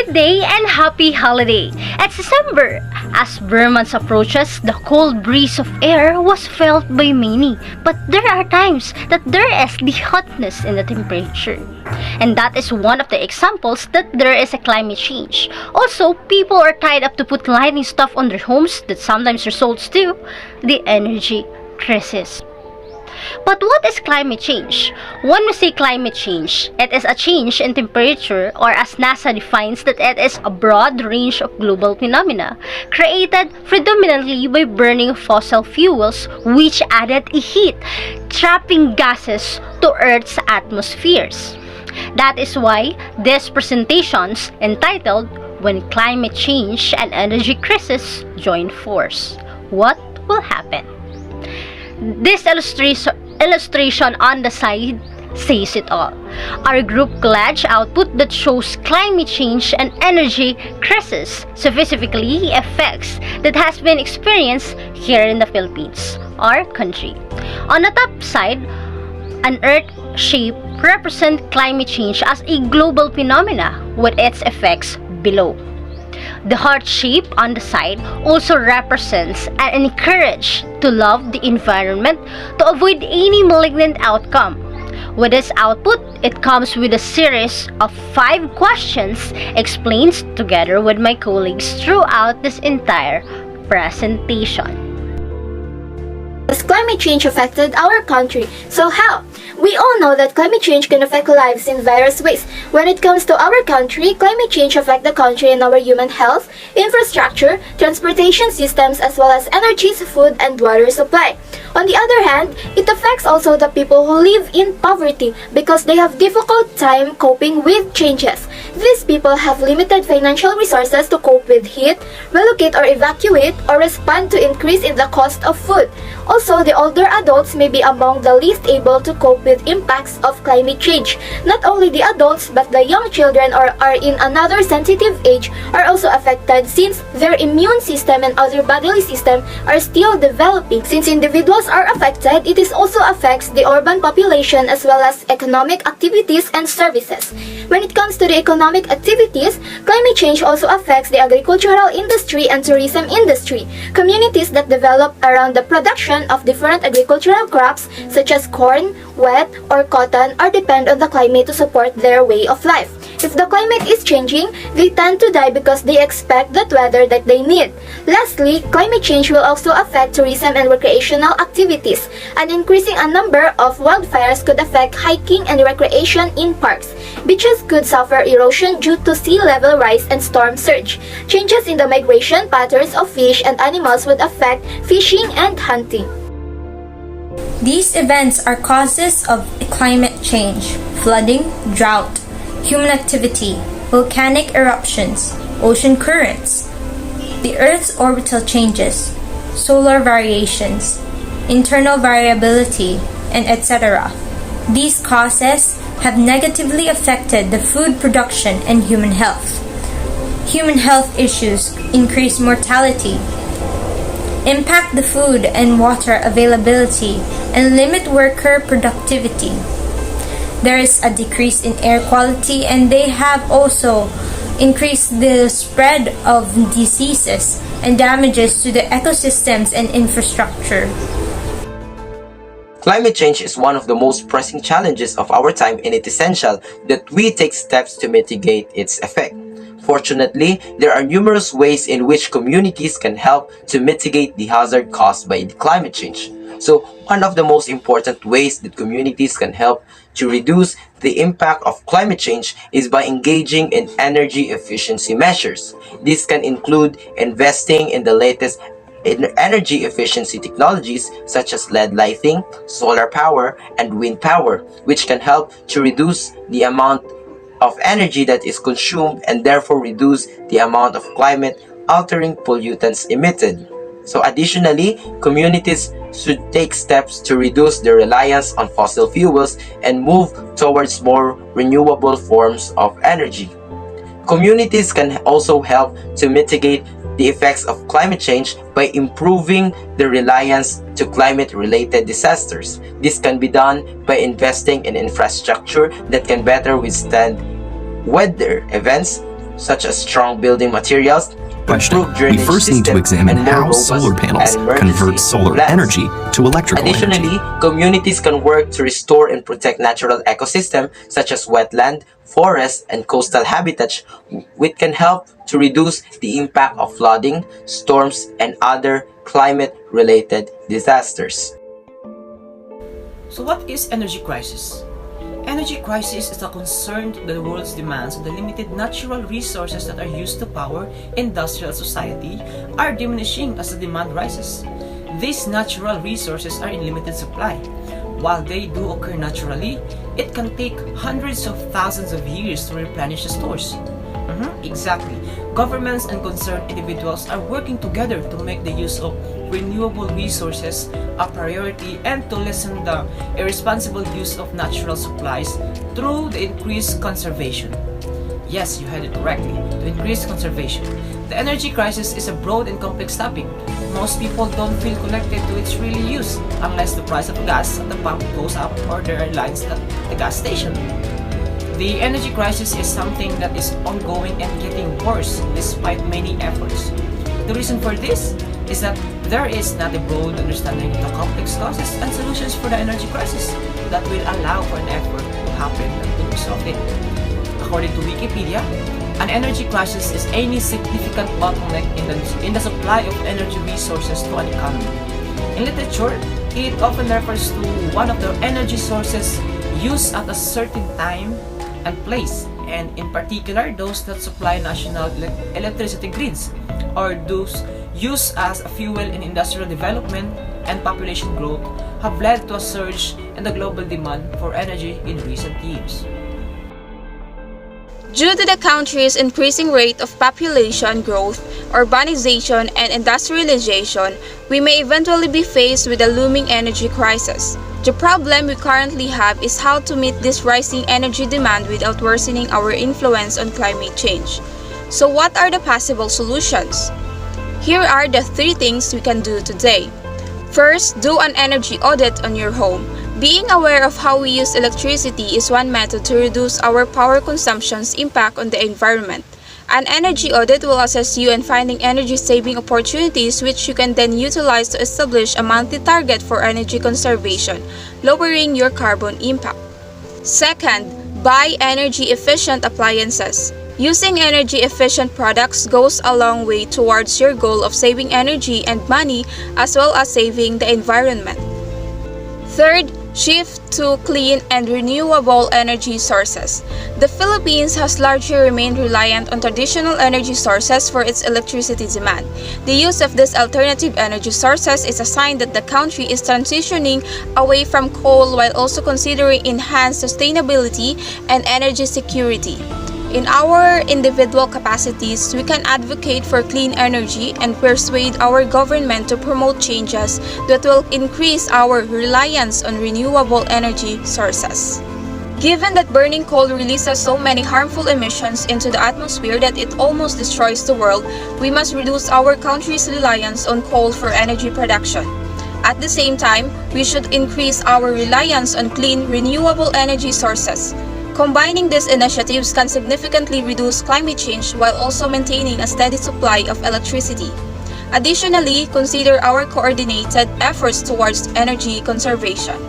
Good day and happy holiday! It's December. As months approaches, the cold breeze of air was felt by many. But there are times that there is the hotness in the temperature. And that is one of the examples that there is a climate change. Also, people are tied up to put lighting stuff on their homes that sometimes results to the energy crisis. But what is climate change? When we say climate change, it is a change in temperature, or as NASA defines that, it is a broad range of global phenomena created predominantly by burning fossil fuels which added heat, trapping gases to Earth's atmospheres. That is why this presentation's entitled When Climate Change and Energy Crisis Join Force, What Will Happen? This illustration on the side says it all. Our group collage output that shows climate change and energy crisis, specifically effects that has been experienced here in the Philippines, our country. On the top side, an earth shape represents climate change as a global phenomena with its effects below. The heart shape on the side also represents and encourage to love the environment to avoid any malignant outcome. With this output, it comes with a series of 5 questions explained together with my colleagues throughout this entire presentation. Has climate change affected our country? So how? We all know that climate change can affect lives in various ways. When it comes to our country, climate change affects the country and our human health, infrastructure, transportation systems, as well as energy, food, and water supply. On the other hand, it affects also the people who live in poverty because they have difficult time coping with changes. These people have limited financial resources to cope with heat, relocate or evacuate, or respond to increase in the cost of food. Also, the older adults may be among the least able to cope with impacts of climate change. Not only the adults, but the young children or are in another sensitive age are also affected since their immune system and other bodily system are still developing. Since individuals are affected, it is also affects the urban population as well as economic activities and services. When it comes to the economic activities, climate change also affects the agricultural industry and tourism industry. Communities that develop around the production of different agricultural crops such as corn, wheat, or cotton are depend on the climate to support their way of life. If the climate is changing, they tend to die because they expect that weather that they need. Lastly, climate change will also affect tourism and recreational activities. An increasing number of wildfires could affect hiking and recreation in parks. Beaches could suffer erosion due to sea level rise and storm surge. Changes in the migration patterns of fish and animals would affect fishing and hunting. These events are causes of climate change: flooding, drought, human activity, volcanic eruptions, ocean currents, the Earth's orbital changes, solar variations, internal variability, and etc. These causes have negatively affected the food production and human health. Human health issues increase mortality, impact the food and water availability, and limit worker productivity. There is a decrease in air quality, and they have also increased the spread of diseases and damages to the ecosystems and infrastructure. Climate change is one of the most pressing challenges of our time, and it is essential that we take steps to mitigate its effect. Fortunately, there are numerous ways in which communities can help to mitigate the hazard caused by the climate change. So, one of the most important ways that communities can help to reduce the impact of climate change is by engaging in energy efficiency measures. This can include investing in the latest energy efficiency technologies such as LED lighting, solar power, and wind power, which can help to reduce the amount of energy that is consumed and therefore reduce the amount of climate altering pollutants emitted. So additionally, communities should take steps to reduce their reliance on fossil fuels and move towards more renewable forms of energy. Communities can also help to mitigate the effects of climate change by improving the reliance to climate-related disasters. This can be done by investing in infrastructure that can better withstand weather events, such as strong building materials, Question. improved We drainage first need to system, examine and more how robust solar panels and emergency convert solar plans. energy to electrical energy. Additionally, communities can work to restore and protect natural ecosystems such as wetland, forests, and coastal habitats, which can help to reduce the impact of flooding, storms, and other climate-related disasters. So what is energy crisis? Energy crisis is a concern that the world's demands of the limited natural resources that are used to power industrial society are diminishing as the demand rises. These natural resources are in limited supply. While they do occur naturally, it can take hundreds of thousands of years to replenish the stores. Exactly. Governments and concerned individuals are working together to make the use of renewable resources a priority and to lessen the irresponsible use of natural supplies through the increased conservation. Yes, you heard it correctly, to increase conservation. The energy crisis is a broad and complex topic. Most people don't feel connected to its real use unless the price of gas at the pump goes up or there are lines at the gas station. The energy crisis is something that is ongoing and getting worse despite many efforts. The reason for this is that there is not a broad understanding of the complex causes and solutions for the energy crisis that will allow for an effort to happen to resolve it. According to Wikipedia, an energy crisis is any significant bottleneck in the supply of energy resources to an economy. In literature, it often refers to one of the energy sources used at a certain time and place, and in particular those that supply national electricity grids, or those used as a fuel in industrial development and population growth have led to a surge in the global demand for energy in recent years. Due to the country's increasing rate of population growth, urbanization, and industrialization, we may eventually be faced with a looming energy crisis. The problem we currently have is how to meet this rising energy demand without worsening our influence on climate change. So what are the possible solutions? Here are the 3 things we can do today. First, do an energy audit on your home. Being aware of how we use electricity is one method to reduce our power consumption's impact on the environment. An energy audit will assist you in finding energy-saving opportunities which you can then utilize to establish a monthly target for energy conservation, lowering your carbon impact. Second, buy energy-efficient appliances. Using energy-efficient products goes a long way towards your goal of saving energy and money as well as saving the environment. Third, shift to clean and renewable energy sources. The Philippines has largely remained reliant on traditional energy sources for its electricity demand. The use of these alternative energy sources is a sign that the country is transitioning away from coal while also considering enhanced sustainability and energy security. In our individual capacities, we can advocate for clean energy and persuade our government to promote changes that will increase our reliance on renewable energy sources. Given that burning coal releases so many harmful emissions into the atmosphere that it almost destroys the world, we must reduce our country's reliance on coal for energy production. At the same time, we should increase our reliance on clean, renewable energy sources. Combining these initiatives can significantly reduce climate change while also maintaining a steady supply of electricity. Additionally, consider our coordinated efforts towards energy conservation.